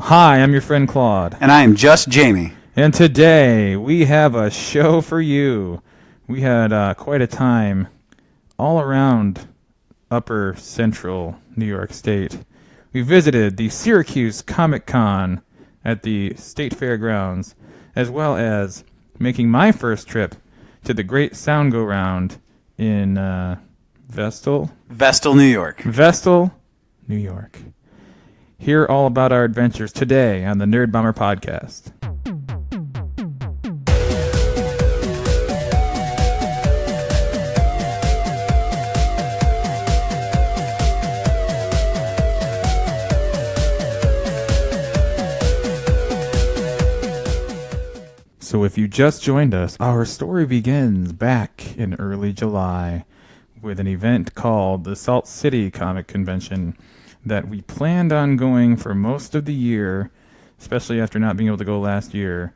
Hi, I'm your friend Claude. And I am just Jamie. And today we have a show for you. We had quite a time all around upper central New York State. We visited the Syracuse Comic Con at the State Fair Grounds, as well as making my first trip to the Great Sound Go Round in Vestal, New York. Vestal, New York. Hear all about our adventures today on the N.E.R.D.Bomber podcast. So if you just joined us, our story begins back in early July with an event called the Salt City Comic Convention that we planned on going for most of the year, especially after not being able to go last year,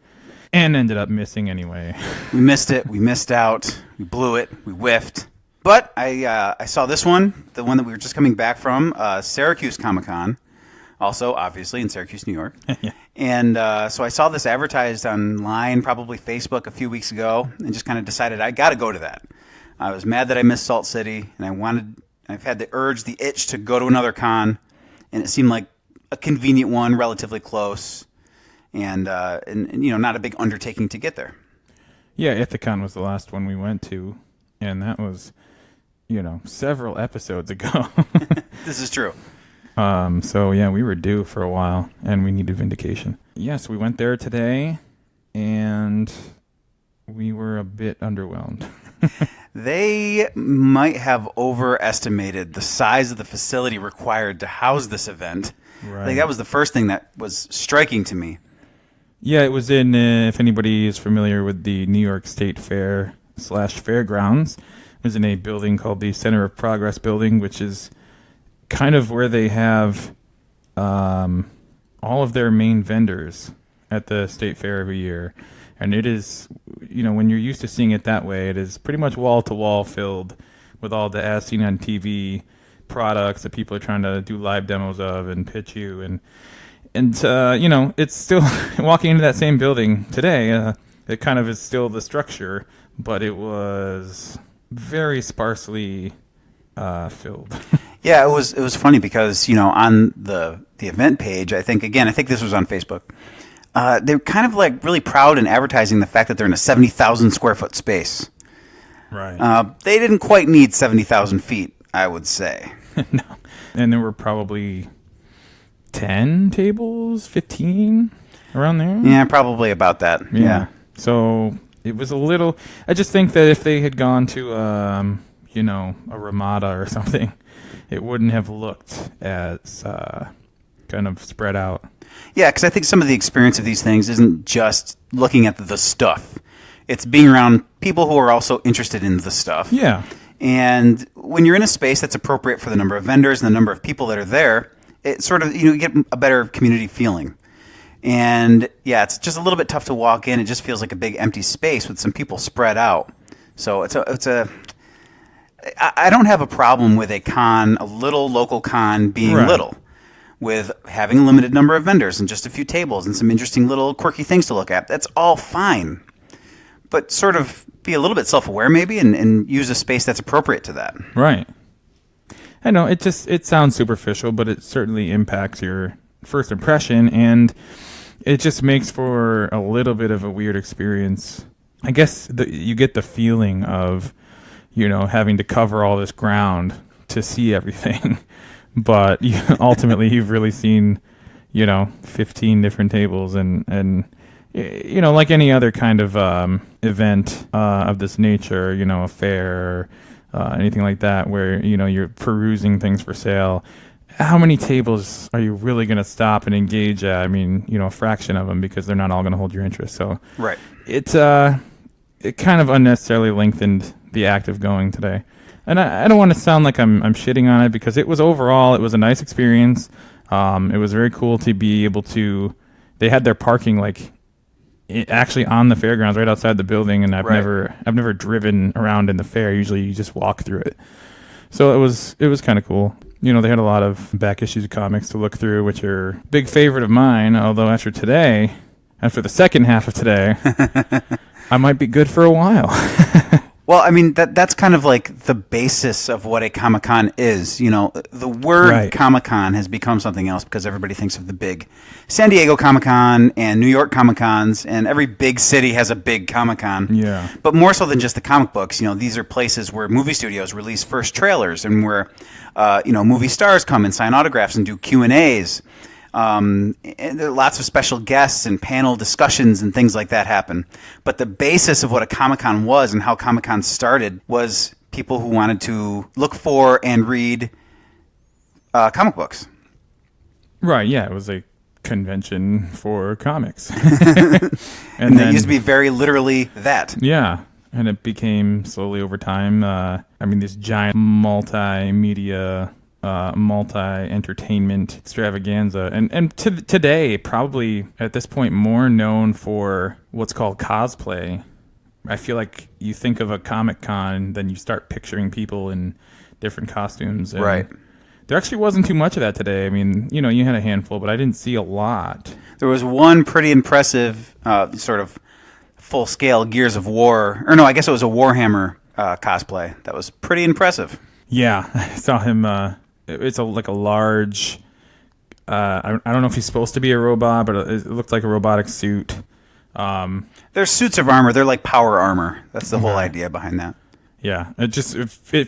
and ended up missing anyway. We missed it. We missed out. We blew it. We whiffed. But I saw this one, the one that we were just coming back from, Syracuse Comic Con, also obviously in Syracuse, New York. Yeah. And so I saw this advertised online, probably Facebook, a few weeks ago, and just kind of decided I got to go to that. I was mad that I missed Salt City, and I've had the urge, the itch to go to another con, and it seemed like a convenient one, relatively close, and you know, not a big undertaking to get there. Yeah, Ithacon was the last one we went to, and that was, you know, several episodes ago. This is true. So yeah, we were due for a while, and we needed vindication. Yes, we went there today, and we were a bit underwhelmed. They might have overestimated the size of the facility required to house this event. Right. I think that was the first thing that was striking to me. Yeah, it was in, if anybody is familiar with the New York State Fair / Fair Grounds, it was in a building called the Center of Progress Building, which is kind of where they have all of their main vendors at the State Fair every year. And it is, you know, when you're used to seeing it that way, it is pretty much wall-to-wall filled with all the as seen on TV products that people are trying to do live demos of and pitch you. And you know, it's still, walking into that same building today, it kind of is still the structure, but it was very sparsely filled. Yeah, it was funny because, you know, on the event page, I think this was on Facebook, they're kind of like really proud in advertising the fact that they're in a 70,000 square foot space. Right. They didn't quite need 70,000 feet, I would say. No. And there were probably 10 tables, 15, around there. Yeah, probably about that. Yeah. So it was a little, I just think that if they had gone to, you know, a Ramada or something, it wouldn't have looked as kind of spread out. Yeah, because I think some of the experience of these things isn't just looking at the stuff. It's being around people who are also interested in the stuff. Yeah. And when you're in a space that's appropriate for the number of vendors and the number of people that are there, it sort of, you get a better community feeling. And yeah, it's just a little bit tough to walk in. It just feels like a big empty space with some people spread out. So I don't have a problem with a little local con being right. little, with having a limited number of vendors and just a few tables and some interesting little quirky things to look at. That's all fine. But sort of be a little bit self-aware maybe and use a space that's appropriate to that. Right. I know, it sounds superficial, but it certainly impacts your first impression, and it just makes for a little bit of a weird experience. I guess you get the feeling of, you know, having to cover all this ground to see everything. But ultimately, you've really seen, you know, 15 different tables, and you know, like any other kind of event of this nature, you know, a fair, anything like that, where, you know, you're perusing things for sale. How many tables are you really going to stop and engage at? I mean, you know, a fraction of them, because they're not all going to hold your interest. So right. It kind of unnecessarily lengthened the act of going today. And I don't want to sound like I'm shitting on it, because it was a nice experience. It was very cool to be able to, they had their parking like actually on the fairgrounds right outside the building, and I've never driven around in the fair. Usually you just walk through it. So it was kind of cool. They had a lot of back issues of comics to look through, which are a big favorite of mine. Although after the second half of today, I might be good for a while. Well, I mean, that's kind of like the basis of what a Comic-Con is. The word Right. Comic-Con has become something else because everybody thinks of the big San Diego Comic-Con and New York Comic-Cons, and every big city has a big Comic-Con. Yeah. But more so than just the comic books, these are places where movie studios release first trailers and where, movie stars come and sign autographs and do Q&As. And there are lots of special guests and panel discussions and things like that happen. But the basis of what a Comic-Con was and how Comic-Con started was people who wanted to look for and read comic books. Right, yeah, it was a convention for comics. And it used to be very literally that. Yeah, and it became slowly over time, this giant multimedia, multi-entertainment extravaganza. And today, probably at this point, more known for what's called cosplay. I feel like you think of a Comic-Con, then you start picturing people in different costumes. And right. There actually wasn't too much of that today. I mean, you had a handful, but I didn't see a lot. There was one pretty impressive sort of full-scale Gears of War, or no, I guess it was a Warhammer cosplay. That was pretty impressive. Yeah, I saw him. It's like a large. I don't know if he's supposed to be a robot, but it looked like a robotic suit. They're suits of armor. They're like power armor. That's the whole idea behind that. Yeah, it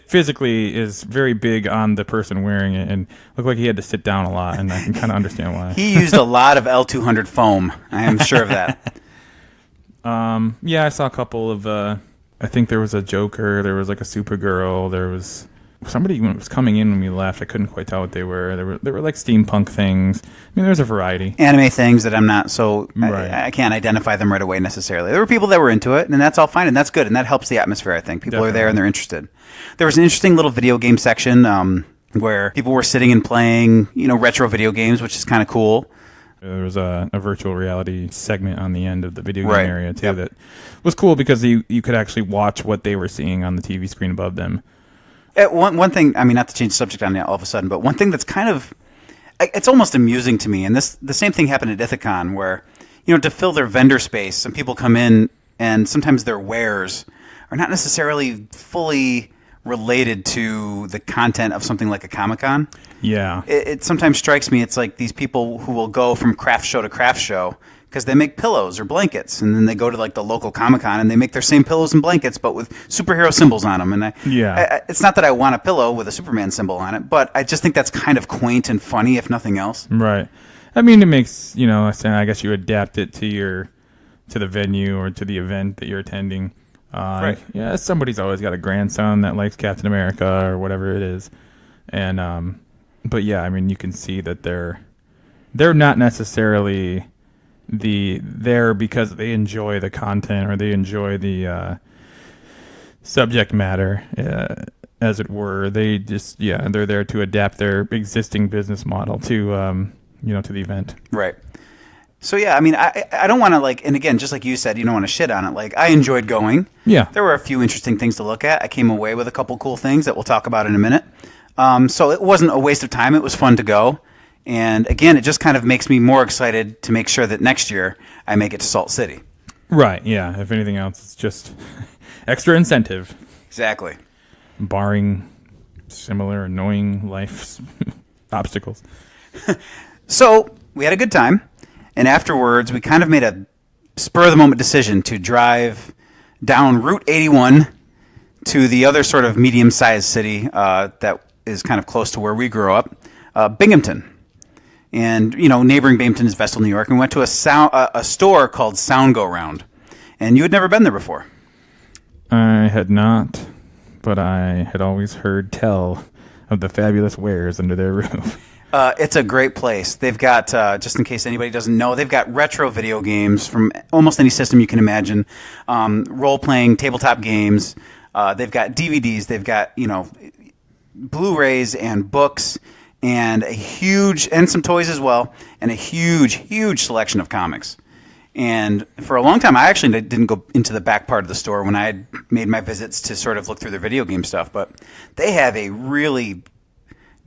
physically is very big on the person wearing it, and looked like he had to sit down a lot, and I can kind of understand why. He used a lot of L200 foam. I am sure of that. Yeah, I saw a couple of. I think there was a Joker. There was like a Supergirl. There was somebody when it was coming in when we left. I couldn't quite tell what they were. There were like steampunk things. I mean, there was a variety. Anime things that I'm not so Right. I can't identify them right away necessarily. There were people that were into it, and that's all fine, and that's good, and that helps the atmosphere. I think people are there and they're interested. There was an interesting little video game section where people were sitting and playing, retro video games, which is kind of cool. There was a virtual reality segment on the end of the video game Right. area too Yep. that was cool because you could actually watch what they were seeing on the TV screen above them. One thing, I mean, not to change the subject on you all of a sudden, but one thing that's kind of, it's almost amusing to me, and the same thing happened at Ithacon, where, to fill their vendor space, some people come in, and sometimes their wares are not necessarily fully related to the content of something like a Comic-Con. Yeah. It sometimes strikes me, it's like these people who will go from craft show to craft show because they make pillows or blankets, and then they go to like the local Comic-Con and they make their same pillows and blankets but with superhero symbols on them. And it's not that I want a pillow with a Superman symbol on it, but I just think that's kind of quaint and funny, if nothing else. Right. I mean, it makes, I guess you adapt it to the venue or to the event that you're attending. Right. Yeah, somebody's always got a grandson that likes Captain America or whatever it is. And but yeah, I mean, you can see that they're not necessarily there because they enjoy the content or they enjoy the subject matter, as it were. They just they're there to adapt their existing business model to to the event. Right. So yeah, I mean, I don't want to and again, just like you said, you don't want to shit on it. Like, I enjoyed going. Yeah. There were a few interesting things to look at. I came away with a couple cool things that we'll talk about in a minute. So it wasn't a waste of time. It was fun to go. And again, it just kind of makes me more excited to make sure that next year I make it to Salt City. Right, yeah. If anything else, it's just extra incentive. Exactly. Barring similar annoying life obstacles. So we had a good time. And afterwards, we kind of made a spur-of-the-moment decision to drive down Route 81 to the other sort of medium-sized city that is kind of close to where we grew up, Binghamton. And, neighboring Binghamton is Vestal, New York. And we went to a store called Sound Go Round. And you had never been there before. I had not, but I had always heard tell of the fabulous wares under their roof. It's a great place. They've got, just in case anybody doesn't know, they've got retro video games from almost any system you can imagine, role-playing tabletop games. They've got DVDs. They've got, Blu-rays and books and and some toys as well, and a huge, huge selection of comics. And for a long time, I actually didn't go into the back part of the store when I had made my visits to sort of look through their video game stuff, but they have a really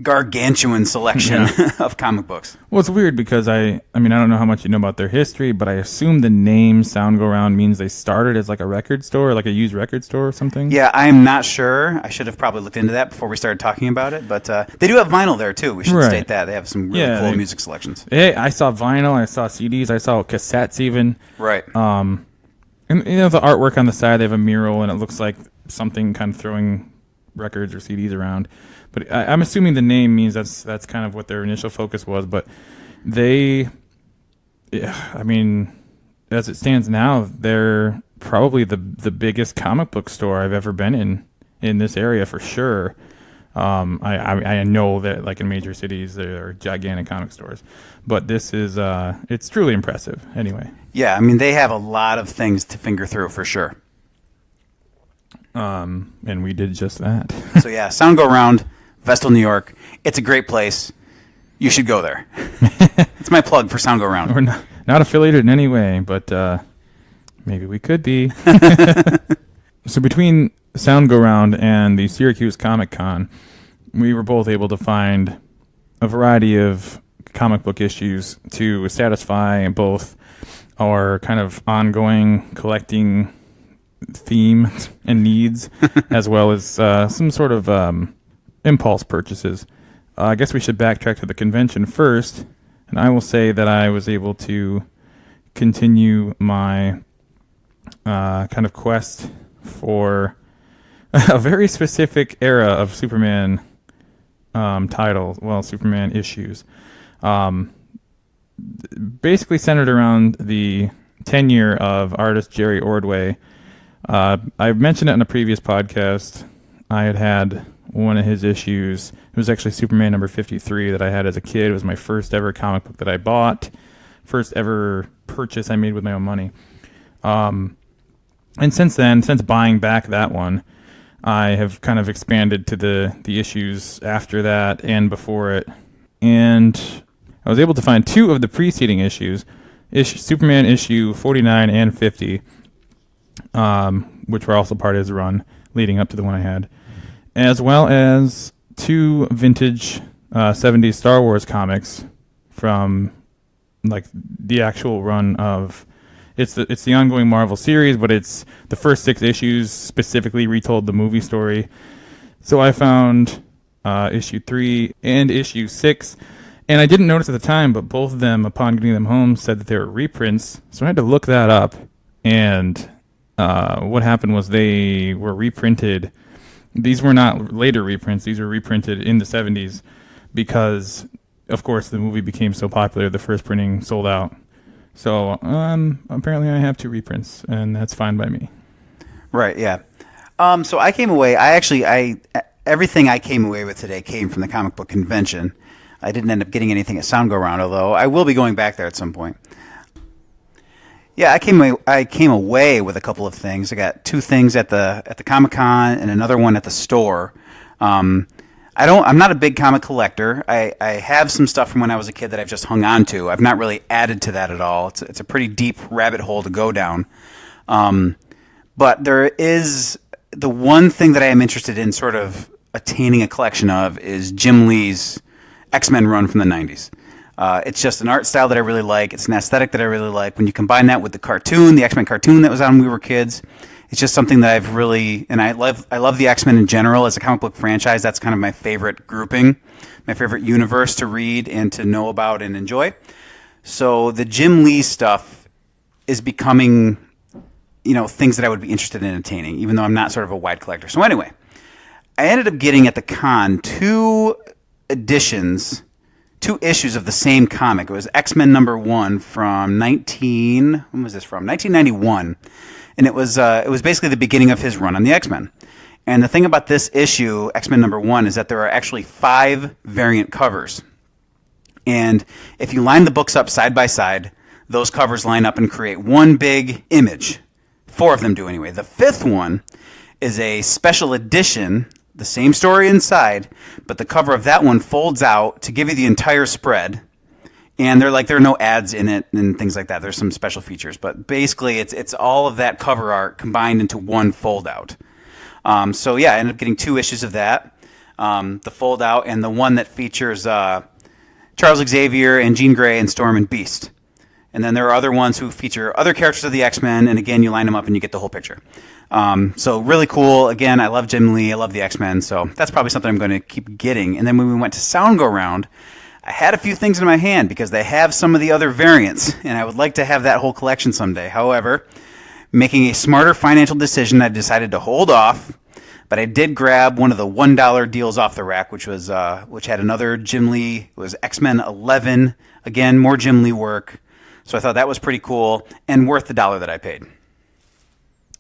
gargantuan selection of comic books. Well, it's weird because I mean, I don't know how much you know about their history, but I assume the name Sound Go Round means they started as like a record store, like a used record store or something. Yeah, I'm not sure. I should have probably looked into that before we started talking about it, but they do have vinyl there too. We should state that. They have some really cool music selections. Hey, I saw vinyl, I saw CDs, I saw cassettes even. Right. And the artwork on the side, they have a mural and it looks like something kind of throwing records or CDs around. But I'm assuming the name means that's kind of what their initial focus was. But I mean, as it stands now, they're probably the biggest comic book store I've ever been in this area for sure. I know that like in major cities there are gigantic comic stores, but this is it's truly impressive. Anyway. Yeah, I mean they have a lot of things to finger through for sure. And we did just that. So yeah, Sound Go Round, Vestal, New York. It's a great place. You should go there. It's my plug for Sound Go Round. We're not affiliated in any way, but maybe we could be. So between Sound Go Round and the Syracuse Comic Con, we were both able to find a variety of comic book issues to satisfy both our kind of ongoing collecting theme and needs, as well as some sort of impulse purchases. I guess we should backtrack to the convention first, and I will say that I was able to continue my kind of quest for a very specific era of Superman titles, Superman issues. Basically centered around the tenure of artist Jerry Ordway. I mentioned it in a previous podcast. I had one of his issues. It was actually Superman number 53 that I had as a kid. It was my first ever comic book that I bought. First ever purchase I made with my own money. And since then, since buying back that one, I have kind of expanded to the issues after that and before it. And I was able to find two of the preceding issues, Superman issue 49 and 50, which were also part of his run leading up to the one I had, as well as two vintage 70s Star Wars comics from like the actual run of it's the ongoing Marvel series, but it's the first 6 issues specifically retold the movie story. So I found issue 3 and issue 6, and I didn't notice at the time, but both of them, upon getting them home, said that they were reprints. So I had to look that up, and what happened was they were reprinted. These were not later reprints. These were reprinted in the 70s because, of course, the movie became so popular, the first printing sold out. So apparently I have 2 reprints, and that's fine by me. Right, yeah. So I came away, everything I came away with today came from the comic book convention. I didn't end up getting anything at Sound Go Round, although I will be going back there at some point. Yeah, I came away with a couple of things. I got 2 things at the Comic-Con and another one at the store. I'm not a big comic collector. I have some stuff from when I was a kid that I've just hung on to. I've not really added to that at all. It's a pretty deep rabbit hole to go down. But there is the one thing that I am interested in sort of attaining a collection of is Jim Lee's X-Men run from the 90s. It's just an art style that I really like. It's an aesthetic that I really like. When you combine that with the cartoon, the X-Men cartoon that was on when we were kids, it's just something that I've really, and I love the X-Men in general as a comic book franchise. That's kind of my favorite grouping, my favorite universe to read and to know about and enjoy. So the Jim Lee stuff is becoming, things that I would be interested in attaining, even though I'm not sort of a wide collector. So anyway, I ended up getting at the con 2 issues of the same comic. It was X-Men number 1 from 1991. And it was basically the beginning of his run on the X-Men. And the thing about this issue, X-Men number 1, is that there are actually 5 variant covers. And if you line the books up side by side, those covers line up and create one big image. 4 of them do anyway. The 5th one is a special edition, the same story inside, but the cover of that one folds out to give you the entire spread. And there are no ads in it and things like that. There's some special features, but basically it's all of that cover art combined into one fold out. So yeah, I ended up getting 2 issues of that. the fold out, and the one that features Charles Xavier and Jean Grey and Storm and Beast. And then there are other ones who feature other characters of the X-Men, and again, you line them up and you get the whole picture. So really cool. Again, I love Jim Lee. I love the X-Men, so that's probably something I'm going to keep getting. And then when we went to Sound Go Round, I had a few things in my hand because they have some of the other variants, and I would like to have that whole collection someday. However, making a smarter financial decision, I decided to hold off. But I did grab one of the $1 deals off the rack, which had another Jim Lee. It was X-Men 11. Again, more Jim Lee work. So I thought that was pretty cool and worth the $1 that I paid.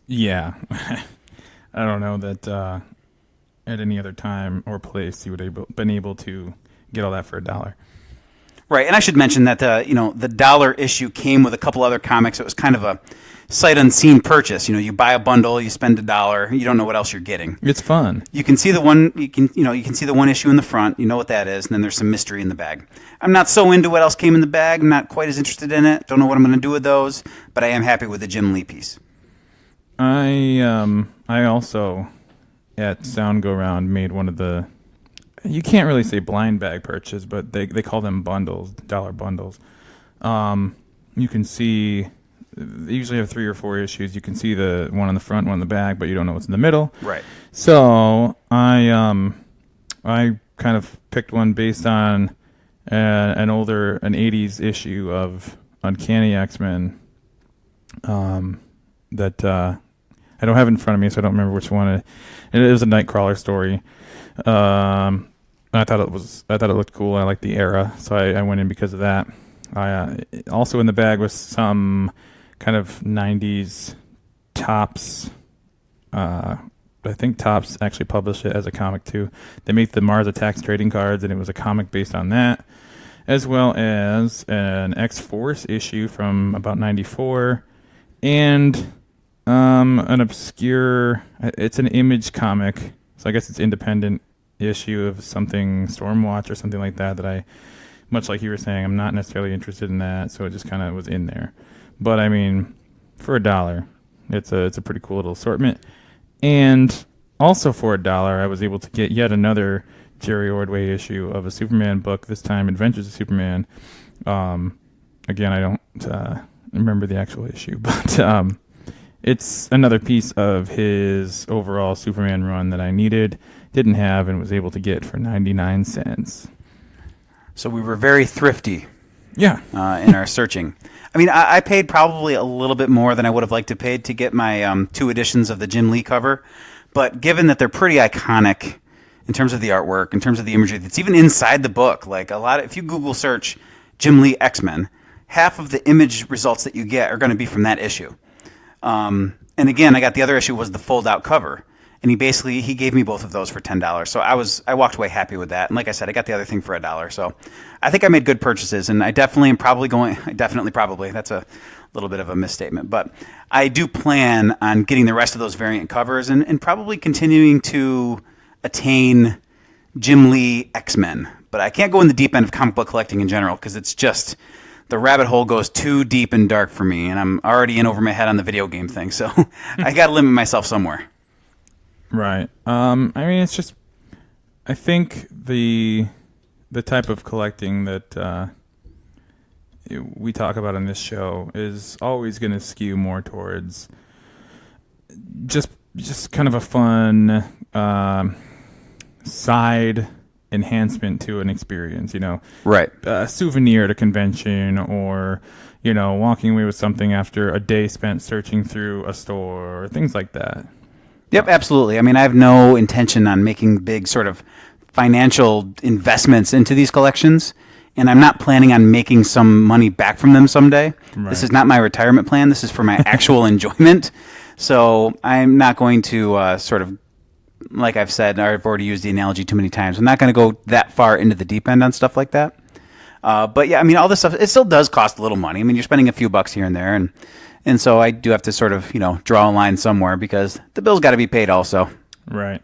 Yeah. I don't know that at any other time or place you would have been able to get all that for $1. Right, and I should mention that the $1 issue came with a couple other comics. It was kind of a sight unseen purchase. You buy a bundle, you spend $1, you don't know what else you're getting. It's fun. You can see the one you can see the one issue in the front, you know what that is, and then there's some mystery in the bag. I'm not so into what else came in the bag, I'm not quite as interested in it. Don't know what I'm going to do with those, but I am happy with the Jim Lee piece. I also at Sound Go Round made one of the, you can't really say blind bag purchase, but they call them bundles, $1 bundles. You can see, they usually have 3 or 4 issues. You can see the one on the front, one in the back, but you don't know what's in the middle. Right. So I kind of picked one based on an 80s issue of Uncanny X-Men that I don't have in front of me, so I don't remember which one. It was a Nightcrawler story. I thought it looked cool. I liked the era, so I went in because of that. Also in the bag was some kind of 90s Tops. I think Tops actually published it as a comic too. They make the Mars Attacks trading cards, and it was a comic based on that, as well as an X-Force issue from about 94, and an obscure, it's an Image comic, so I guess it's independent issue of something Stormwatch or something like that I, much like you were saying, I'm not necessarily interested in that, so it just kind of was in there. But I mean, for $1, it's a pretty cool little assortment. And also for $1, I was able to get yet another Jerry Ordway issue of a Superman book, this time Adventures of Superman. Again, I don't remember the actual issue, but it's another piece of his overall Superman run that I didn't have, and was able to get for 99 cents. So we were very thrifty. Yeah. In our searching. I mean, I paid probably a little bit more than I would have liked to pay to get my 2 editions of the Jim Lee cover. But given that they're pretty iconic in terms of the artwork, in terms of the imagery that's even inside the book, like if you Google search Jim Lee X-Men, half of the image results that you get are going to be from that issue. And again, I got the other issue was the fold-out cover. And he gave me both of those for $10. So I walked away happy with that. And like I said, I got the other thing for $1. So I think I made good purchases, and I definitely am probably that's a little bit of a misstatement, but I do plan on getting the rest of those variant covers and probably continuing to attain Jim Lee X-Men. But I can't go in the deep end of comic book collecting in general, because it's just, the rabbit hole goes too deep and dark for me, and I'm already in over my head on the video game thing. So I got to limit myself somewhere. Right. I mean, it's just, I think the type of collecting that we talk about on this show is always going to skew more towards just kind of a fun side enhancement to an experience, Right. A souvenir at a convention, or, walking away with something after a day spent searching through a store, or things like that. Yep, absolutely. I mean, I have no intention on making big sort of financial investments into these collections, and I'm not planning on making some money back from them someday. Right. This is not my retirement plan. This is for my actual enjoyment. So I'm not going to sort of, like I've said, I've already used the analogy too many times, I'm not going to go that far into the deep end on stuff like that. But yeah, I mean, all this stuff, it still does cost a little money. I mean, you're spending a few bucks here and there, and so I do have to sort of, draw a line somewhere, because the bill's got to be paid also. Right.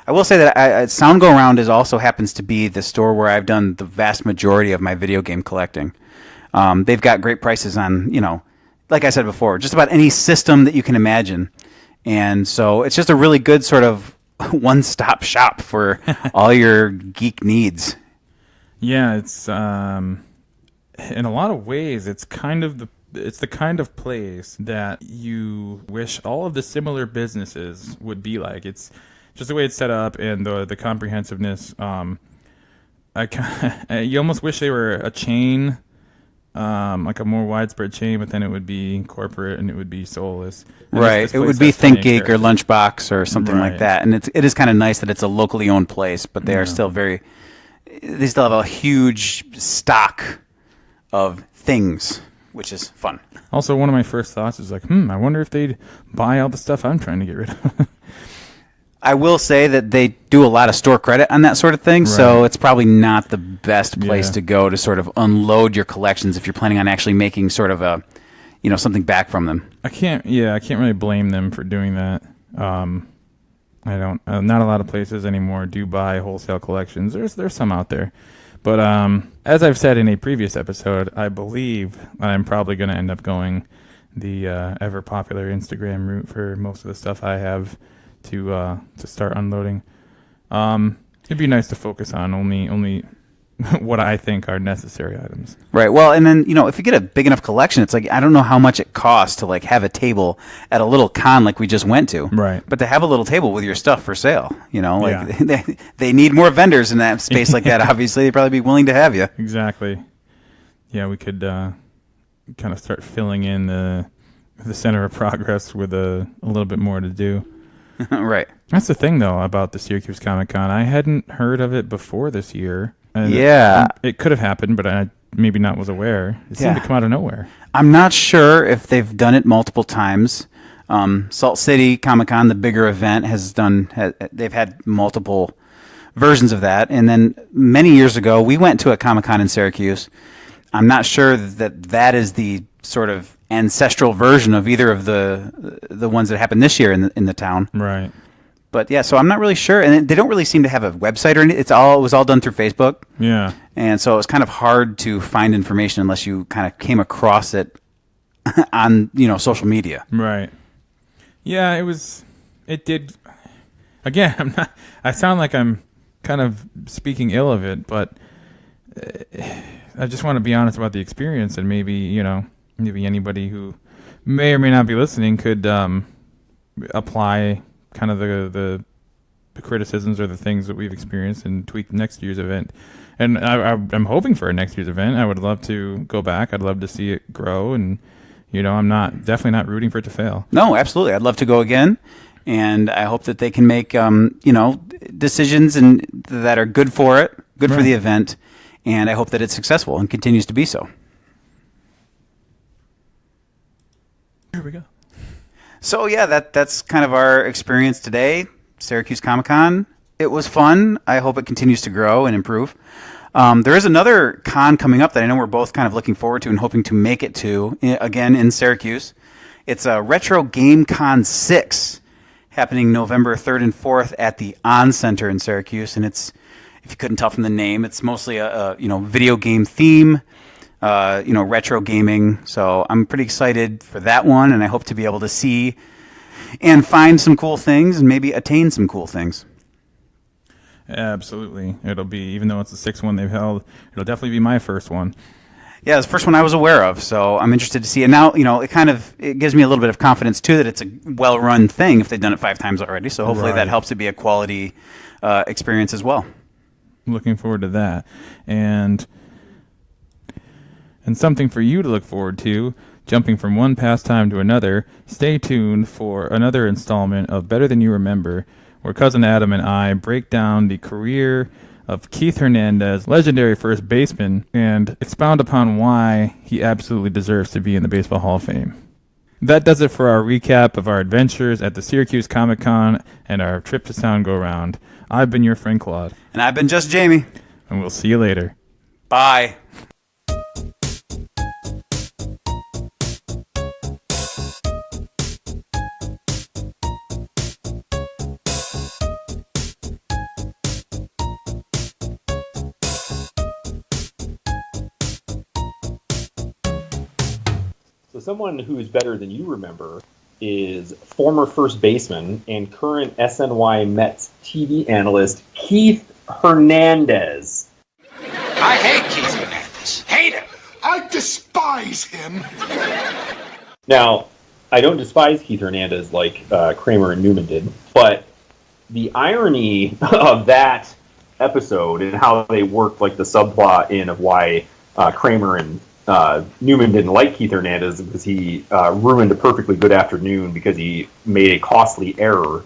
I will say that Sound Go Round also happens to be the store where I've done the vast majority of my video game collecting. They've got great prices on, like I said before, just about any system that you can imagine. And so it's just a really good sort of one-stop shop for all your geek needs. Yeah, it's in a lot of ways it's the kind of place that you wish all of the similar businesses would be like. It's just the way it's set up and the comprehensiveness. You almost wish they were a chain, like a more widespread chain, but then it would be corporate and it would be soulless. And Right. It would be ThinkGeek or Lunchbox or something like that. And it is kind of nice that it's a locally owned place, but they are still they still have a huge stock of things, which is fun. Also, one of my first thoughts is like, I wonder if they'd buy all the stuff I'm trying to get rid of. I will say that they do a lot of store credit on that sort of thing, so it's probably not the best place to go to sort of unload your collections if you're planning on actually making sort of a, something back from them. I can't really blame them for doing that. I don't. Not a lot of places anymore do buy wholesale collections. There's some out there, but as I've said in a previous episode, I believe I'm probably going to end up going the ever popular Instagram route for most of the stuff I have to start unloading. It'd be nice to focus on only what I think are necessary items. Right. Well, and then, if you get a big enough collection, it's like, I don't know how much it costs to like have a table at a little con like we just went to. Right. But to have a little table with your stuff for sale, they need more vendors in that space like that. Obviously, they'd probably be willing to have you. Exactly. Yeah, we could kind of start filling in the center of progress with a little bit more to do. Right. That's the thing, though, about the Syracuse Comic Con. I hadn't heard of it before this year. And it could have happened, but I maybe not was aware. It seemed to come out of nowhere. I'm not sure if they've done it multiple times. Salt City Comic Con, the bigger event, they've had multiple versions of that. And then many years ago, we went to a Comic Con in Syracuse. I'm not sure that is the sort of ancestral version of either of the ones that happened this year in the town. Right. But yeah, so I'm not really sure, and they don't really seem to have a website or anything. It was all done through Facebook. Yeah. And so it was kind of hard to find information unless you kind of came across it on social media. Right. Yeah, it did. Again, I sound like I'm kind of speaking ill of it, but I just want to be honest about the experience, and maybe anybody who may or may not be listening could apply kind of the criticisms or the things that we've experienced and tweak next year's event. And I'm hoping for a next year's event. I would love to go back. I'd love to see it grow, and I'm definitely not rooting for it to fail. No, absolutely. I'd love to go again, and I hope that they can make decisions that are good for it, good for the event, and I hope that it's successful and continues to be so. Here we go. So yeah, that's kind of our experience today. Syracuse Comic Con. It was fun. I hope it continues to grow and improve. There is another con coming up that I know we're both kind of looking forward to and hoping to make it to, again in Syracuse. It's a Retro Game Con 6 happening November 3rd and 4th at the On Center in Syracuse. And it's, if you couldn't tell from the name, it's mostly a video game theme. Retro gaming. So I'm pretty excited for that one, and I hope to be able to see and find some cool things and maybe attain some cool things. Absolutely. It'll be, even though it's the sixth one they've held, it'll definitely be my first one. Yeah, it's the first one I was aware of, so I'm interested to see. And now, it gives me a little bit of confidence, too, that it's a well-run thing if they've done it 5 times already. So hopefully that helps it be a quality experience as well. Looking forward to that. And something for you to look forward to, jumping from one pastime to another, stay tuned for another installment of Better Than You Remember, where Cousin Adam and I break down the career of Keith Hernandez, legendary first baseman, and expound upon why he absolutely deserves to be in the Baseball Hall of Fame. That does it for our recap of our adventures at the Syracuse Comic Con and our trip to Sound Go Round. I've been your friend Claude. And I've been just Jamie. And we'll see you later. Bye. So someone who is better than you remember is former first baseman and current SNY Mets TV analyst Keith Hernandez. I hate Keith Hernandez. Hate him. I despise him. Now, I don't despise Keith Hernandez like Kramer and Newman did, but the irony of that episode and how they worked like the subplot in of why Kramer and Newman didn't like Keith Hernandez because he ruined a perfectly good afternoon because he made a costly error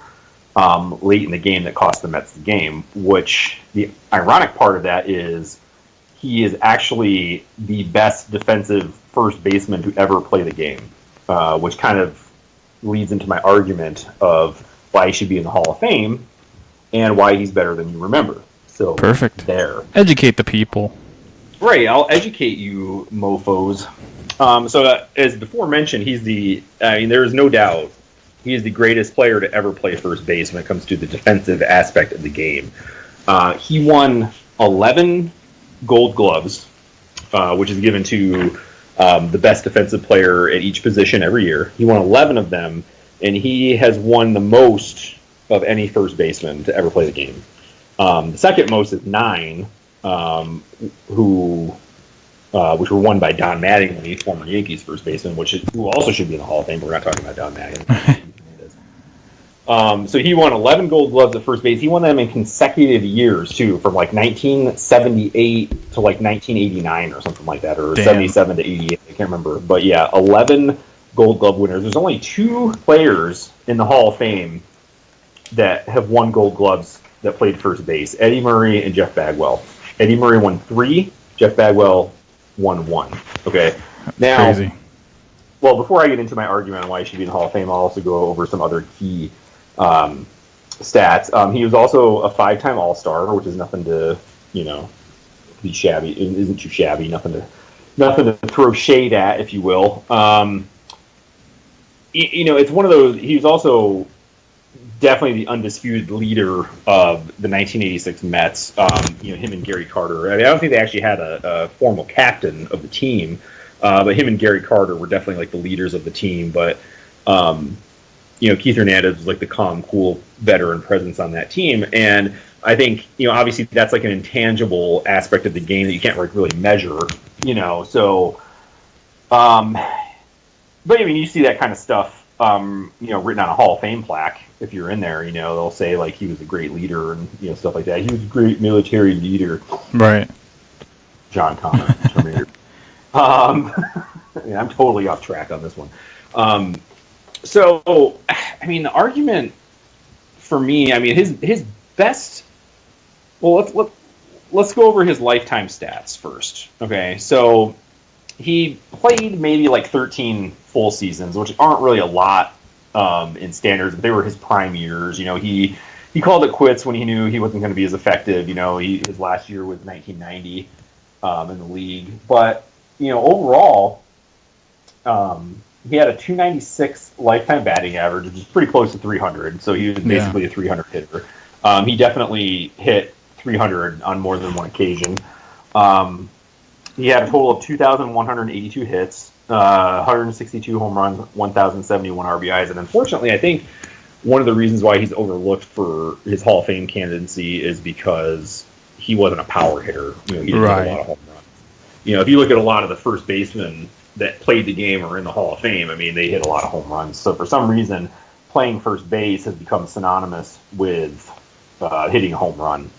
late in the game that cost the Mets the game, which the ironic part of that is he is actually the best defensive first baseman to ever play the game, which kind of leads into my argument of why he should be in the Hall of Fame and why he's better than you remember. So perfect. There. Educate the people. Right, I'll educate you, mofos. As before mentioned, there is no doubt he is the greatest player to ever play first base when it comes to the defensive aspect of the game. He won 11 Gold Gloves, which is given to the best defensive player at each position every year. He won 11 of them, and he has won the most of any first baseman to ever play the game. The second most is 9, which were won by Don Mattingly, former Yankees first baseman, who also should be in the Hall of Fame. We're not talking about Don Mattingly. So he won 11 Gold Gloves at first base. He won them in consecutive years, too, from like 1978 to like 1989 or something like that, or Damn. 77 to 88. I can't remember. But yeah, 11 Gold Glove winners. There's only 2 players in the Hall of Fame that have won Gold Gloves that played first base, Eddie Murray and Jeff Bagwell. Eddie Murray won 3, Jeff Bagwell won 1. Okay. Now, Crazy. Well, before I get into my argument on why he should be in the Hall of Fame, I'll also go over some other key stats. He was also a 5-time All-Star, which is nothing to, be shabby. It isn't too shabby. Nothing to throw shade at, if you will. It's one of those. He was also definitely the undisputed leader of the 1986 Mets. Him and Gary Carter. I don't think they actually had a formal captain of the team, but him and Gary Carter were definitely like the leaders of the team. But Keith Hernandez was like the calm, cool veteran presence on that team, and I think obviously that's like an intangible aspect of the game that you can't really measure. So. But you see that kind of stuff, written on a Hall of Fame plaque. If you're in there, they'll say like he was a great leader and stuff like that. He was a great military leader. Right. John Connor, Terminator. I'm totally off track on this one. The argument for me, his best. Well, let's go over his lifetime stats first. Okay, so. He played maybe like 13 full seasons, which aren't really a lot in standards, but they were his prime years. He called it quits when he knew he wasn't going to be as effective. His last year was 1990 in the league. But, overall, he had a 296 lifetime batting average, which is pretty close to 300. So he was basically a 300 hitter. He definitely hit 300 on more than one occasion. He had a total of 2,182 hits, 162 home runs, 1,071 RBIs. And unfortunately, I think one of the reasons why he's overlooked for his Hall of Fame candidacy is because he wasn't a power hitter. He didn't hit a lot of home runs. If you look at a lot of the first basemen that played the game or in the Hall of Fame, they hit a lot of home runs. So for some reason, playing first base has become synonymous with hitting a home run.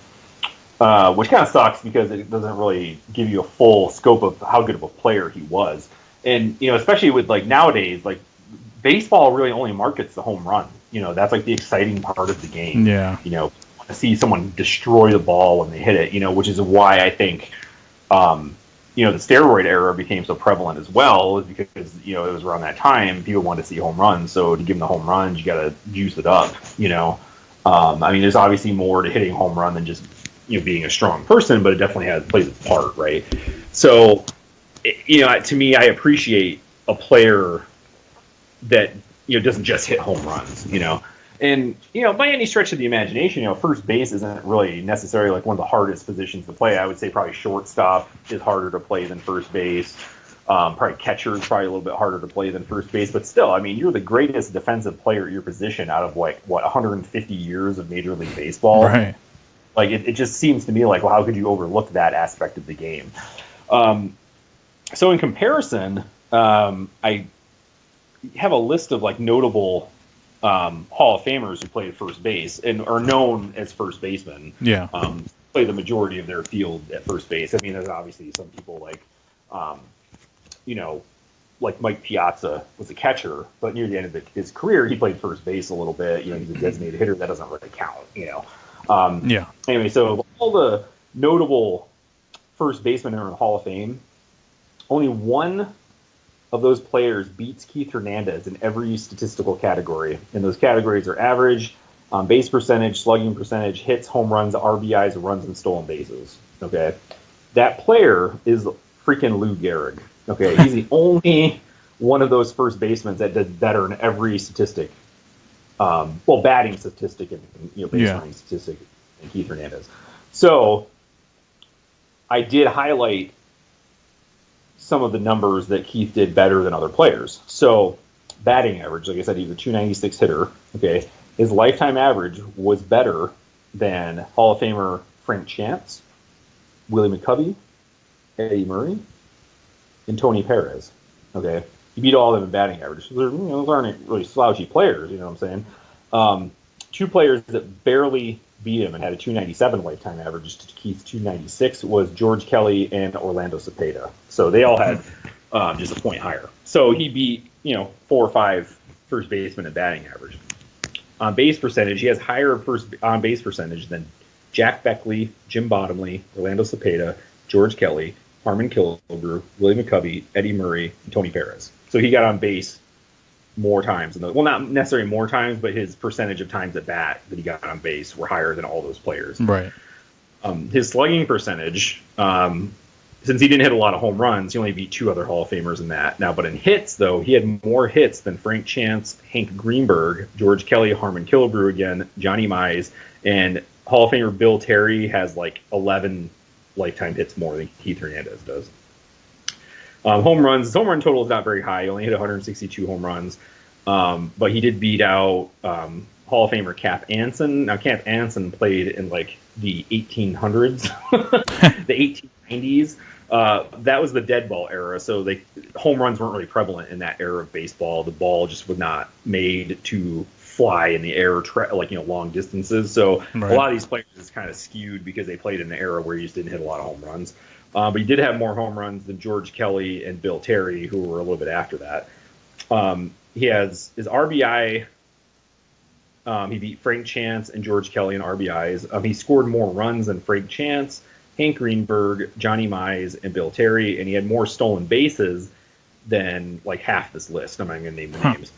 Which kind of sucks because it doesn't really give you a full scope of how good of a player he was. And, especially with like nowadays, like baseball really only markets the home run. That's like the exciting part of the game. Yeah. To see someone destroy the ball when they hit it, which is why I think, the steroid era became so prevalent as well, is because, it was around that time people wanted to see home runs. So to give them the home runs, you got to juice it up, there's obviously more to hitting a home run than just, being a strong person, but it definitely plays its part, right? So, to me, I appreciate a player that, doesn't just hit home runs, And, by any stretch of the imagination, first base isn't really necessarily like one of the hardest positions to play. I would say probably shortstop is harder to play than first base. Probably catcher is probably a little bit harder to play than first base, but still, I mean, you're the greatest defensive player at your position out of 150 years of Major League Baseball. Right. Like it just seems to me like, well, how could you overlook that aspect of the game? So in comparison, I have a list of like notable Hall of Famers who played first base and are known as first basemen. Yeah. Play the majority of their field at first base. I mean, there's obviously some people like, like Mike Piazza was a catcher, but near the end of his career, he played first base a little bit. You know, he's a designated hitter. That doesn't really count, Yeah. Anyway, so all the notable first basemen are in the Hall of Fame. Only one of those players beats Keith Hernandez in every statistical category. And those categories are average, base percentage, slugging percentage, hits, home runs, RBIs, runs, and stolen bases. Okay. That player is freaking Lou Gehrig. Okay. He's the only one of those first basemen that did better in every statistic. Batting statistic and base running statistic than Keith Hernandez. So I did highlight some of the numbers that Keith did better than other players. So batting average, like I said, he's a 296 hitter. Okay. His lifetime average was better than Hall of Famer Frank Chance, Willie McCovey, Eddie Murray, and Tony Perez. Okay. He beat all of them in batting average. Those aren't really slouchy players, you know what I'm saying? Two players that barely beat him and had a 297 lifetime average to Keith's 296 was George Kelly and Orlando Cepeda. So they all had just a point higher. So he beat, 4 or 5 first basemen in batting average. On base percentage, he has higher on base percentage than Jack Beckley, Jim Bottomley, Orlando Cepeda, George Kelly, Harmon Killebrew, Willie McCovey, Eddie Murray, and Tony Perez. So he got on base more times than those. Well, not necessarily more times, but his percentage of times at bat that he got on base were higher than all those players. Right. His slugging percentage, since he didn't hit a lot of home runs, he only beat 2 other Hall of Famers in that. Now, but in hits, though, he had more hits than Frank Chance, Hank Greenberg, George Kelly, Harmon Killebrew again, Johnny Mize, and Hall of Famer Bill Terry has like 11 lifetime hits more than Keith Hernandez does. Home runs, his home run total is not very high. He only hit 162 home runs, but he did beat out Hall of Famer Cap Anson. Now, Cap Anson played in like the 1800s, the 1890s. That was the dead ball era, so home runs weren't really prevalent in that era of baseball. The ball just was not made to fly in the air, long distances. So right. A lot of these players is kind of skewed because they played in an era where you just didn't hit a lot of home runs. But he did have more home runs than George Kelly and Bill Terry, who were a little bit after that. He has his RBI. He beat Frank Chance and George Kelly in RBIs. He scored more runs than Frank Chance, Hank Greenberg, Johnny Mize, and Bill Terry, and he had more stolen bases than like half this list. I'm not going to name the names.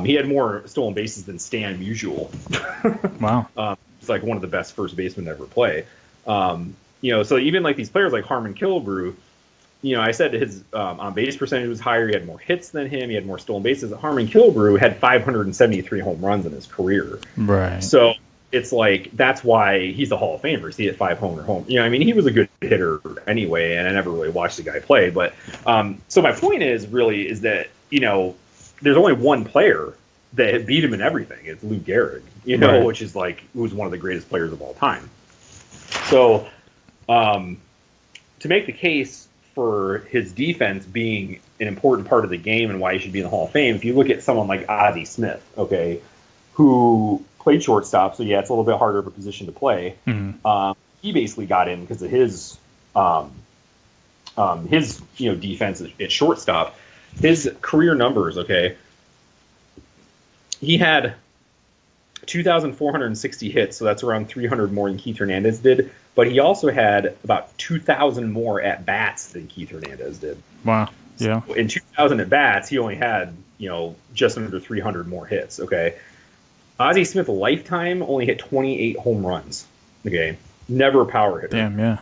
He had more stolen bases than Stan Musial. Wow. He's like one of the best first basemen to ever play. So even like these players like Harmon Killebrew, I said his on base percentage was higher. He had more hits than him. He had more stolen bases. Harmon Killebrew had 573 home runs in his career. Right. So it's like that's why he's a Hall of Famer. He hit 5 home. He was a good hitter anyway, and I never really watched the guy play. But so my point is that there's only one player that beat him in everything. It's Lou Gehrig, right. Which is who's one of the greatest players of all time. So to make the case for his defense being an important part of the game and why he should be in the Hall of Fame, if you look at someone like Ozzie Smith, okay, who played shortstop, so yeah, it's a little bit harder of a position to play. Mm-hmm. He basically got in because of his defense at shortstop. His career numbers, okay, he had 2,460 hits, so that's around 300 more than Keith Hernandez did. But he also had about 2,000 more at-bats than Keith Hernandez did. Wow, yeah. So in 2,000 at-bats, he only had, just under 300 more hits, okay? Ozzie Smith, lifetime, only hit 28 home runs, okay? Never a power hitter. Damn, yeah.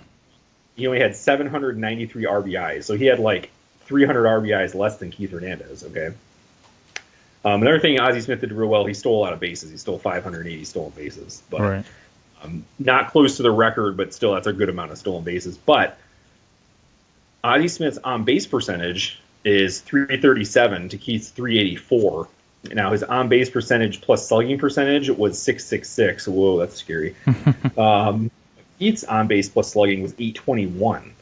He only had 793 RBIs, so he had 300 RBIs less than Keith Hernandez, okay? Another thing Ozzie Smith did real well, he stole a lot of bases. He stole 580 stolen bases. But right. Not close to the record, but still that's a good amount of stolen bases. But Ozzie Smith's on-base percentage is 337 to Keith's 384. Now, his on-base percentage plus slugging percentage was 666. Whoa, that's scary. Keith's on-base plus slugging was 821.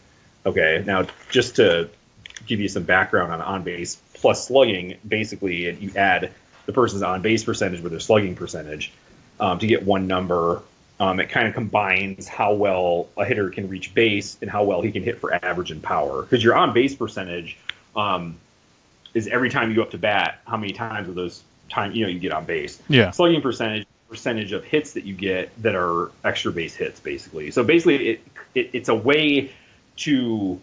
Okay, now just to give you some background on on-base plus slugging, basically you add the person's on-base percentage with their slugging percentage to get one number. It kind of combines how well a hitter can reach base and how well he can hit for average and power. Because your on-base percentage is every time you go up to bat, how many times of those time you get on base. Yeah. Slugging percentage of hits that you get that are extra base hits, basically. So basically, it's a way to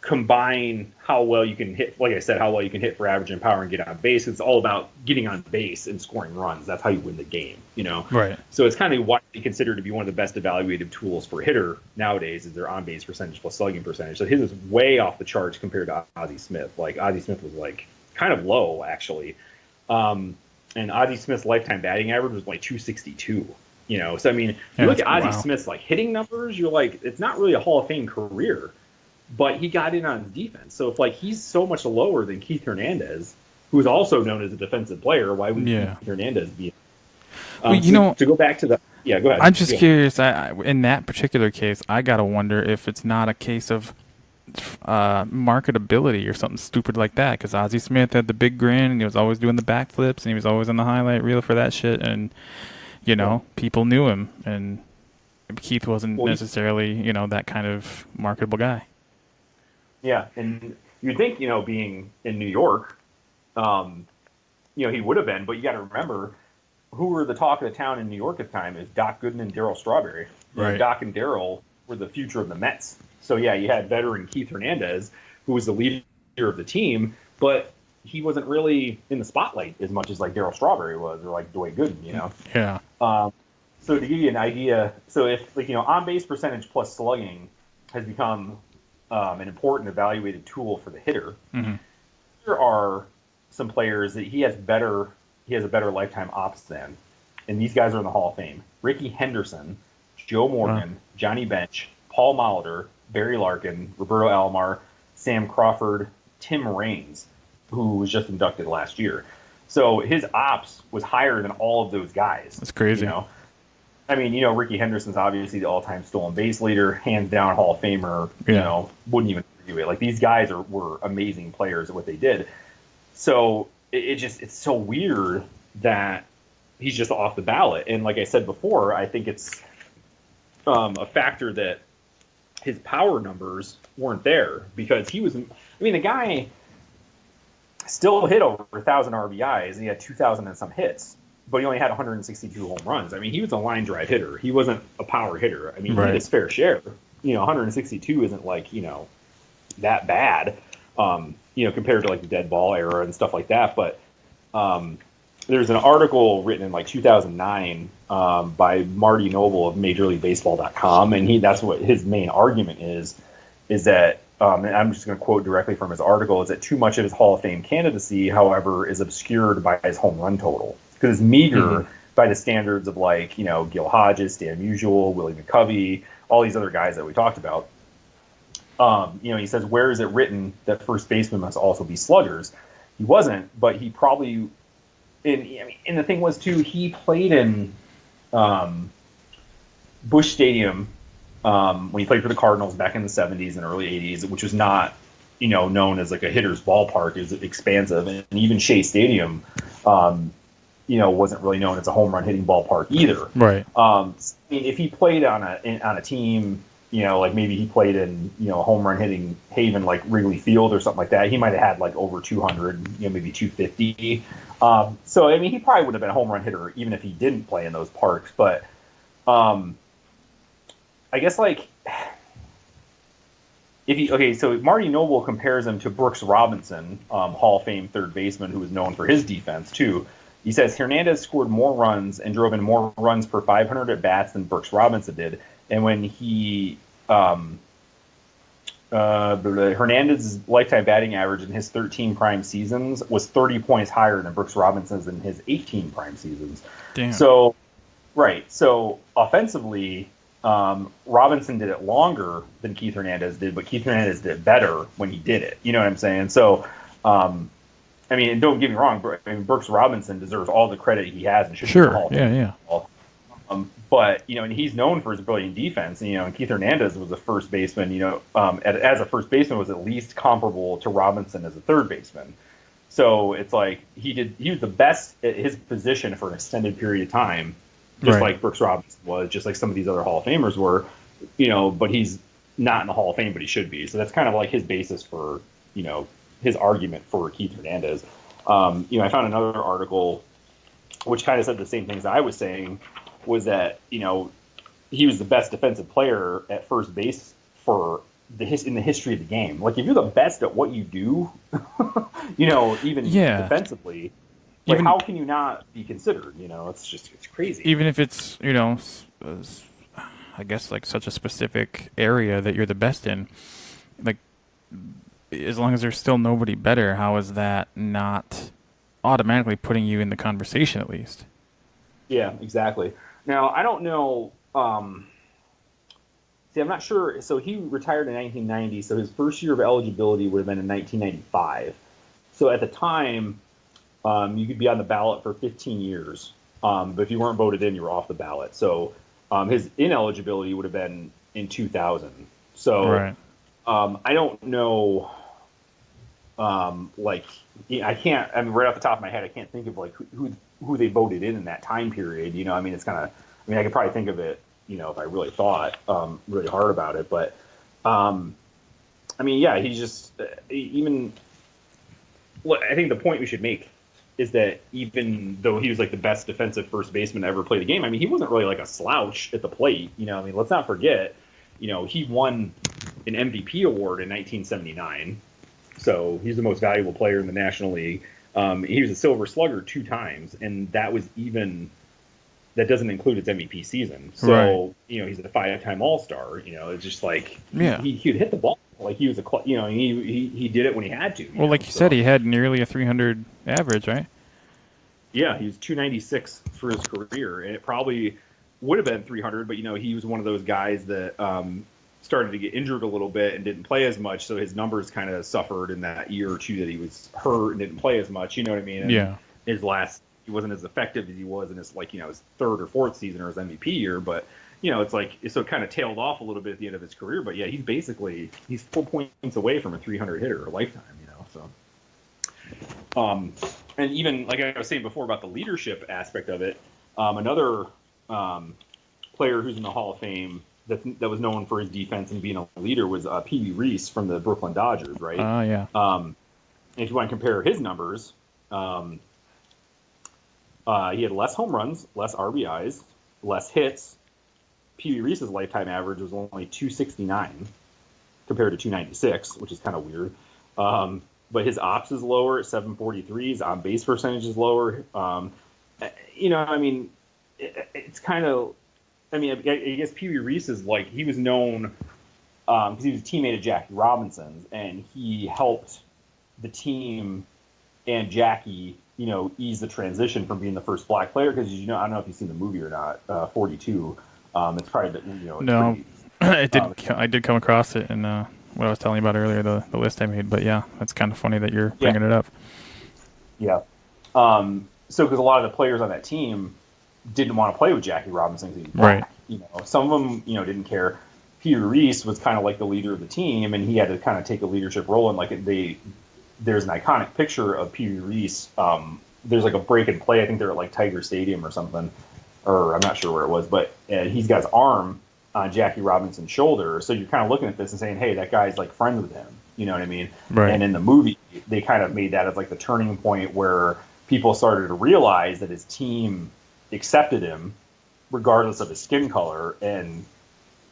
combine how well you can hit, like I said, how well you can hit for average and power and get on base. It's all about getting on base and scoring runs. That's how you win the game, Right. So it's kind of widely considered to be one of the best evaluative tools for a hitter nowadays is their on-base percentage plus slugging percentage. So his is way off the charts compared to Ozzie Smith. Like Ozzie Smith was like kind of low actually. And Ozzie Smith's lifetime batting average was like 262. So I mean, you look at Ozzie Smith's like hitting numbers, you're like, it's not really a Hall of Fame career, but he got in on defense. So if like he's so much lower than Keith Hernandez, who is also known as a defensive player, why would Keith Hernandez be? To go back to the go ahead. I'm just curious. In that particular case, I gotta wonder if it's not a case of marketability or something stupid like that. Because Ozzie Smith had the big grin, and he was always doing the backflips, and he was always on the highlight reel for that shit, and people knew him, and Keith wasn't necessarily that kind of marketable guy. Yeah, and you'd think being in New York, he would have been, but you got to remember who were the talk of the town in New York at the time is Doc Gooden and Darryl Strawberry. Right. Doc and Darryl were the future of the Mets. So yeah, you had veteran Keith Hernandez, who was the leader of the team, but he wasn't really in the spotlight as much as like Darryl Strawberry was, or like Dwayne Gooden, Yeah. So to give you an idea, so if on base percentage plus slugging has become an important evaluated tool for the hitter, there are some players that he has a better lifetime ops than, and these guys are in the Hall of Fame: Ricky Henderson, Joe Morgan, Johnny Bench, Paul Molitor, Barry Larkin, Roberto Alomar, Sam Crawford, Tim Raines, who was just inducted last year. So his ops was higher than all of those guys. That's crazy. I mean, Ricky Henderson's obviously the all-time stolen base leader, hands down Hall of Famer. Wouldn't even argue it. Like these guys were amazing players at what they did. So it's so weird that he's just off the ballot. And like I said before, I think it's a factor that his power numbers weren't there because he was. I mean, the guy still hit over 1,000 RBIs and he had 2,000 and some hits, but he only had 162 home runs. I mean, he was a line drive hitter. He wasn't a power hitter. I mean, he had his fair share. 162 isn't like, that bad, compared to like the dead ball era and stuff like that. But there's an article written in like 2009 by Marty Noble of MajorLeagueBaseball.com, and that's what his main argument is that, and I'm just going to quote directly from his article, is that too much of his Hall of Fame candidacy, however, is obscured by his home run total. Because it's meager by the standards of like, Gil Hodges, Stan Musial, Willie McCovey, all these other guys that we talked about. He says, where is it written that first basemen must also be sluggers? He wasn't, but he probably, and the thing was too, he played in Busch Stadium when he played for the Cardinals back in the 70s and early 80s, which was not, known as like a hitter's ballpark, is expansive, and even Shea Stadium, wasn't really known as a home run hitting ballpark either. Right. If he played on a team, like maybe he played in, a home run hitting haven like Wrigley Field or something like that, he might have had like over 200, maybe 250. So I mean, he probably would have been a home run hitter even if he didn't play in those parks. But I guess like so Marty Noble compares him to Brooks Robinson, Hall of Fame third baseman who was known for his defense too. He says Hernandez scored more runs and drove in more runs per 500 at bats than Brooks Robinson did. And when he Hernandez's lifetime batting average in his 13 prime seasons was 30 points higher than Brooks Robinson's in his 18 prime seasons. Damn. So offensively, Robinson did it longer than Keith Hernandez did, but Keith Hernandez did it better when he did it. You know what I'm saying? So, I mean, and don't get me wrong, Brooks Robinson deserves all the credit he has and should be in the Hall of Fame. Yeah. But, you know, and he's known for his brilliant defense. And, you know, and Keith Hernandez was a first baseman, you know, as a first baseman was at least comparable to Robinson as a third baseman. So it's like he was the best at his position for an extended period of time, just like Brooks Robinson was, just like some of these other Hall of Famers were, you know, but he's not in the Hall of Fame, but he should be. So that's kind of like his basis for, you know, his argument for Keith Hernandez. You know, I found another article which kind of said the same things I was saying, was that, you know, he was the best defensive player at first base for in the history of the game. Like, if you're the best at what you do, you know, even defensively, like, how can you not be considered? You know, it's crazy. Even if it's, you know, I guess like such a specific area that you're the best in, like, as long as there's still nobody better, how is that not automatically putting you in the conversation at least? Yeah, exactly. Now, I don't know. See, I'm not sure. So he retired in 1990, so his first year of eligibility would have been in 1995. So at the time, you could be on the ballot for 15 years. But if you weren't voted in, you were off the ballot. So his ineligibility would have been in 2000. So I don't know. Like, I can't. I mean, right off the top of my head, I can't think of like who they voted in that time period. You know, I mean, it's kind of. I mean, I could probably think of it, you know, if I really thought really hard about it. But I mean, yeah, he's just even. Well, I think the point we should make is that even though he was like the best defensive first baseman to ever play the game, I mean, he wasn't really like a slouch at the plate. You know, I mean, let's not forget, you know, he won an MVP award in 1979. So he's the most valuable player in the National League. He was a Silver Slugger 2 times, and that doesn't include his MVP season. So, you know, he's a 5-time All-Star. You know, it's just like he could hit the ball. Like, he was you know, he did it when he had to. Well, like you said, he had nearly a 300 average, right? Yeah, he was 296 for his career, and it probably would have been 300, but, you know, he was one of those guys that started to get injured a little bit and didn't play as much, so his numbers kind of suffered in that year or two that he was hurt and didn't play as much, you know what I mean? And his last, he wasn't as effective as he was in his, like, you know, his 3rd or 4th season or his MVP year, but, you know, it's like, so it kind of tailed off a little bit at the end of his career, but yeah, he's 4 points away from a 300 hitter a lifetime, you know, so. And even, like I was saying before about the leadership aspect of it, another player who's in the Hall of Fame that was known for his defense and being a leader was Pee Wee Reese from the Brooklyn Dodgers, right? And if you want to compare his numbers, he had less home runs, less RBIs, less hits. Pee Wee Reese's lifetime average was only 269 compared to 296, which is kind of weird. But his ops is lower at 743. His on-base percentage is lower. You know, I mean, it's kind of... I mean, I guess Pee Wee Reese is like, he was known because he was a teammate of Jackie Robinson's, and he helped the team and Jackie, you know, ease the transition from being the first black player. Because, you know, I don't know if you've seen the movie or not, 42. It's probably, you know, no, I did come across it in what I was telling you about earlier, the list I made. But yeah, that's kind of funny that you're bringing it up. Yeah. So because a lot of the players on that team didn't want to play with Jackie Robinson because he was black. You know, some of them, you know, didn't care. Pee Wee Reese was kind of like the leader of the team, and he had to kind of take a leadership role. And like there's an iconic picture of Pee Wee Reese. There's like a break and play. I think they're at like Tiger Stadium or something, or I'm not sure where it was. But he's got his arm on Jackie Robinson's shoulder, so you're kind of looking at this and saying, "Hey, that guy's like friends with him." You know what I mean? Right. And in the movie, they kind of made that as like the turning point where people started to realize that his team accepted him regardless of his skin color, and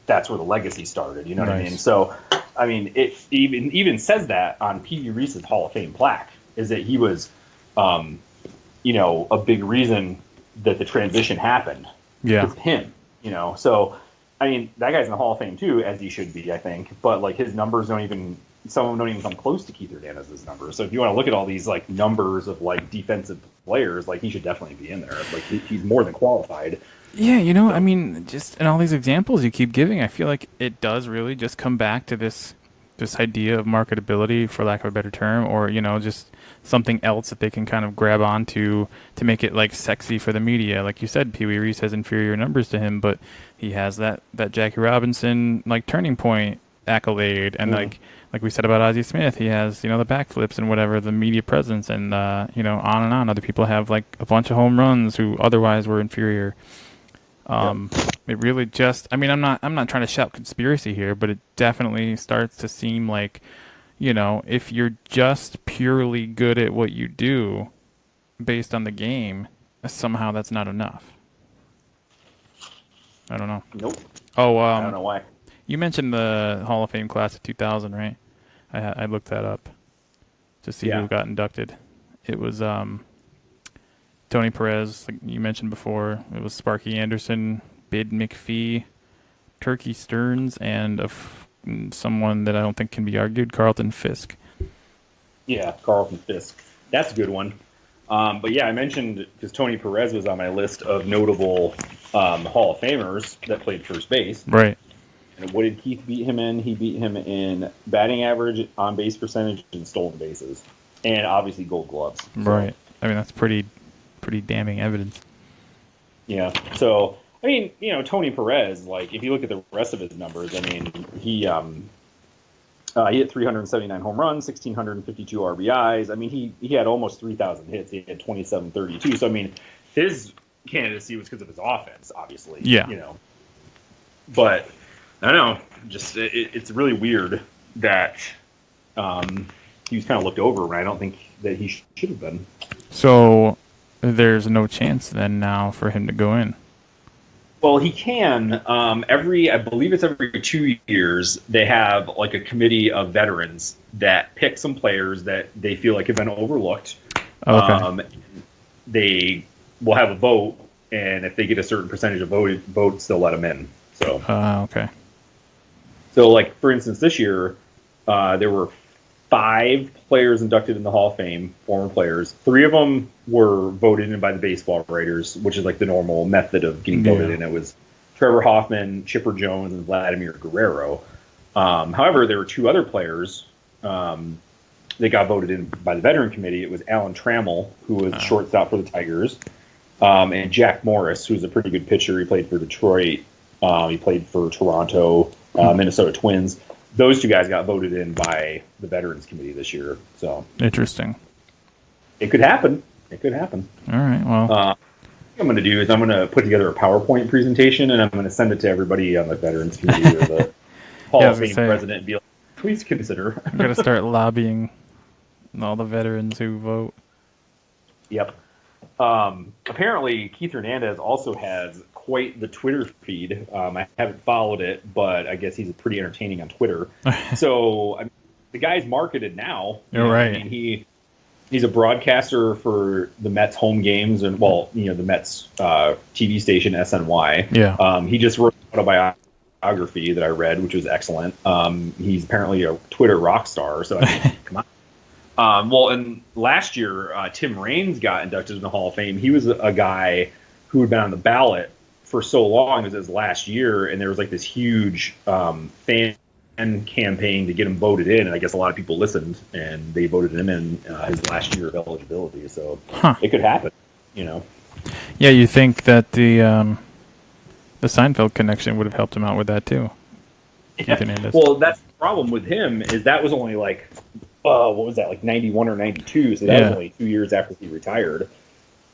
that's where the legacy started. You know what I mean? So, I mean, it even says that on Pee Wee Reese's Hall of Fame plaque, is that he was, you know, a big reason that the transition happened. Yeah, with him. You know, so I mean, that guy's in the Hall of Fame too, as he should be, I think. But like his numbers some of them don't even come close to Keith Hernandez's numbers. So if you want to look at all these like numbers of like defensive players, like he should definitely be in there. Like he's more than qualified. Yeah, I mean, just in all these examples you keep giving, I feel like it does really just come back to this idea of marketability, for lack of a better term, or just something else that they can kind of grab onto to make it like sexy for the media. Like you said, Pee Wee Reese has inferior numbers to him, but he has that Jackie Robinson like turning point accolade, and like we said about Ozzie Smith, he has the backflips and whatever, the media presence, and on and on. Other people have like a bunch of home runs who otherwise were inferior. It really just, I mean, I'm not trying to shout conspiracy here, but it definitely starts to seem like, if you're just purely good at what you do based on the game, somehow that's not enough. I don't know. Nope. Oh, I don't know why. You mentioned the Hall of Fame class of 2000, right? I looked that up to see who got inducted. It was, Tony Perez, like you mentioned before. It was Sparky Anderson, Bid McPhee, Turkey Stearns, and someone that I don't think can be argued, Carlton Fisk. Yeah, Carlton Fisk. That's a good one. But yeah, I mentioned, because Tony Perez was on my list of notable Hall of Famers that played first base. Right. And what did Keith beat him in? He beat him in batting average, on base percentage, and stolen bases. And obviously gold gloves. So. Right. I mean, that's pretty damning evidence. Yeah. So, I mean, Tony Perez, like, if you look at the rest of his numbers, I mean, he hit 379 home runs, 1,652 RBIs. I mean, he had almost 3,000 hits. He had 2,732. So, I mean, his candidacy was because of his offense, obviously. Yeah. But, I don't know. Just, it's really weird that he was kind of looked over, and I don't think that he should have been. So, there's no chance then now for him to go in. Well, he can. I believe it's every 2 years, they have like a committee of veterans that pick some players that they feel like have been overlooked. Okay. They will have a vote, and if they get a certain percentage of votes, they'll let them in. So. Okay. So, like, for instance, this year, there were 5 players inducted in the Hall of Fame, former players. 3 of them were voted in by the baseball writers, which is like the normal method of getting voted in. It was Trevor Hoffman, Chipper Jones, and Vladimir Guerrero. However, there were 2 other players that got voted in by the veteran committee. It was Alan Trammell, who was shortstop for the Tigers, and Jack Morris, who's a pretty good pitcher. He played for Detroit. He played for Toronto, Minnesota Twins. Those 2 guys got voted in by the Veterans Committee this year. So interesting. It could happen. All right. Well, what I'm going to do is I'm going to put together a PowerPoint presentation, and I'm going to send it to everybody on the Veterans Committee or the Hall of Fame president and be like, please consider. I'm going to start lobbying all the veterans who vote. Yep. Apparently, Keith Hernandez also has quite the Twitter feed. I haven't followed it, but I guess he's pretty entertaining on Twitter. So I mean, the guy's marketed now. You're right. I mean, he's a broadcaster for the Mets home games and, the Mets TV station SNY. Yeah. He just wrote a biography that I read, which was excellent. He's apparently a Twitter rock star. So I mean, come on. And last year, Tim Raines got inducted in the Hall of Fame. He was a guy who had been on the ballot for so long. It was his last year, and there was like this huge fan campaign to get him voted in, and I guess a lot of people listened, and they voted him in his last year of eligibility. So it could happen, Yeah, you think that the Seinfeld connection would have helped him out with that too? Yeah. Well, that's the problem with him is that was only like, what was that, like 91 or 92? So that was only 2 years after he retired.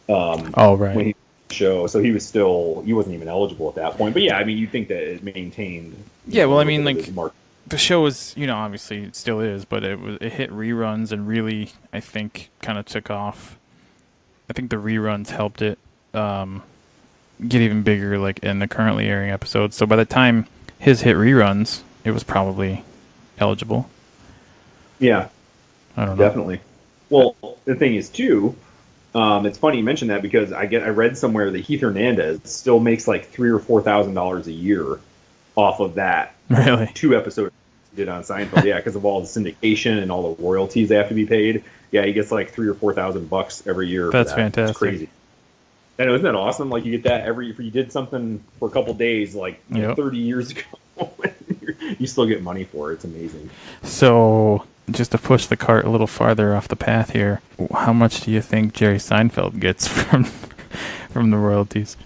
Right. When he show, so he wasn't even eligible at that point. But yeah, I mean, you think that it maintained. Yeah, well, I mean, like the show was, obviously it still is, but it hit reruns and really, I think, kind of took off. I think the reruns helped it get even bigger, like in the currently airing episodes. So by the time his hit reruns, it was probably eligible. Yeah, I don't know. Definitely. Well, the thing is too, it's funny you mentioned that because I read somewhere that Keith Hernandez still makes like $3,000 or $4,000 a year off of that. Really? 2 episodes he did on Seinfeld, yeah, because of all the syndication and all the royalties they have to be paid. Yeah, he gets like $3,000 or $4,000 every year. That's fantastic. It's crazy. I know, isn't that awesome? Like, you get that if you did something for a couple days, like Yep. 30 years ago, you still get money for it. It's amazing. So, just to push the cart a little farther off the path here, how much do you think Jerry Seinfeld gets from the royalties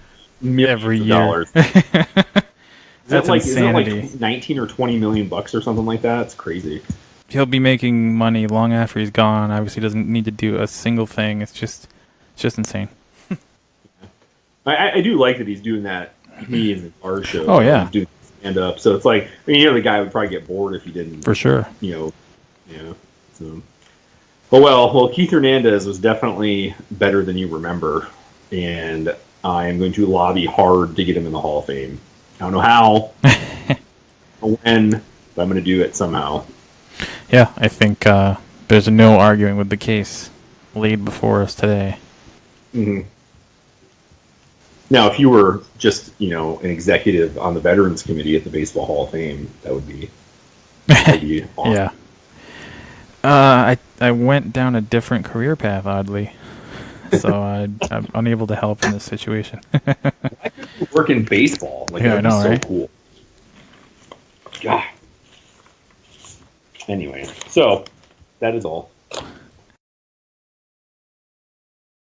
every year? Dollars. That's Isn't it insanity. like 19 or 20 million bucks or something like that? It's crazy. He'll be making money long after he's gone. Obviously, doesn't need to do a single thing. It's just insane. I do like that he's doing that. He and our show. Oh, yeah. Doing stand up. So it's like, I mean, the guy would probably get bored if he didn't. For sure. Yeah. So, well, Keith Hernandez was definitely better than you remember, and I am going to lobby hard to get him in the Hall of Fame. I don't know how, or when, but I'm going to do it somehow. Yeah, I think there's no arguing with the case laid before us today. Mm-hmm. Now, if you were just, an executive on the Veterans Committee at the Baseball Hall of Fame, that'd be awesome. Yeah. I went down a different career path, oddly, so I'm unable to help in this situation. Why couldn't you work in baseball? Like, Yeah, that'd I know, be so right? cool. God. Anyway, so that is all.